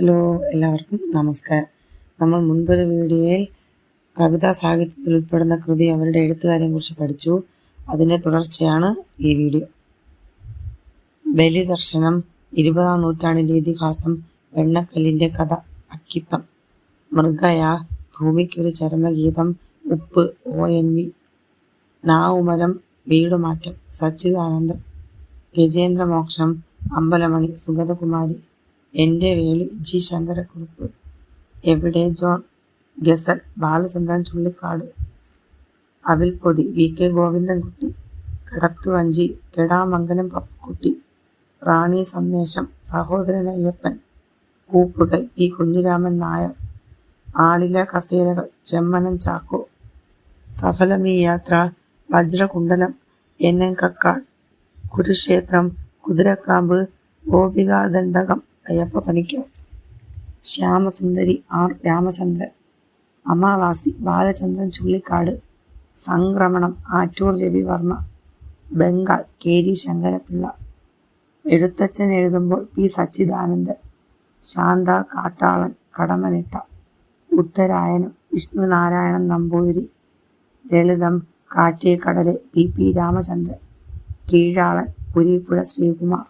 Hello, എല്ലാവർക്കും നമസ്കാരം. നമ്മൾ മുൻപൊരു വീഡിയോയിൽ കവിതാ സാഹിത്യത്തിൽ ഉൾപ്പെടുന്ന കൃതി അവരുടെ എഴുത്തുകാരെയും കുറിച്ച് പഠിച്ചു. അതിൻ്റെ തുടർച്ചയാണ് ഈ വീഡിയോ. ബലിദർശനം, 20-ാം നൂറ്റാണ്ടിൻ്റെ ഇതിഹാസം, വെണ്ണക്കല്ലിൻ്റെ കഥ, അക്കിത്തം, മൃഗയ, ഭൂമിക്കൊരു ചരമഗീതം, ഉപ്പ്, ONV, നാവുമരം, വീടുമാറ്റം, സച്ചിദാനന്ദൻ, ഗജേന്ദ്രമോക്ഷം, അമ്പലമണി, സുഗതകുമാരി, എൻ്റെ വേളി, G. ശങ്കരക്കുറുപ്പ്, എവിടെ ജോൺ, ഗസൽ, ബാലചന്ദ്രൻ ചുള്ളിക്കാട്, അവിൽപ്പൊതി, VK ഗോവിന്ദൻകുട്ടി, കടത്തുവഞ്ചി, കെടാമംഗലം പപ്പുക്കുട്ടി, റാണി സന്ദേശം, സഹോദരൻ അയ്യപ്പൻ, കൂപ്പുകൈ, P. കുഞ്ഞിരാമൻ നായർ, ആളില കസേരകൾ, ചെമ്മനം ചാക്കോ, സഫലമീ യാത്ര, വജ്രകുണ്ടലം, NN കക്കാട്, കുരുക്ഷേത്രം, കുതിരക്കാമ്പ്, ഗോപികാദണ്ഡകം, അയ്യപ്പ പണിക്കർ, ശ്യാമസുന്ദരി, R. രാമചന്ദ്രൻ, അമാവാസി, ബാലചന്ദ്രൻ ചുള്ളിക്കാട്, സംക്രമണം, ആറ്റൂർ രവിവർമ്മ, ബംഗാൾ, KG ശങ്കരപിള്ള, എഴുത്തച്ഛൻ എഴുതുമ്പോൾ, P. സച്ചിദാനന്ദൻ, ശാന്ത കാട്ടാളൻ, കടമനിട്ട, ഉത്തരായനം, വിഷ്ണുനാരായണൻ നമ്പൂതിരി, ലളിതം, കാറ്റേ കടലെ, PP രാമചന്ദ്രൻ, കീഴാളൻ, പുരീപ്പുഴ ശ്രീകുമാർ,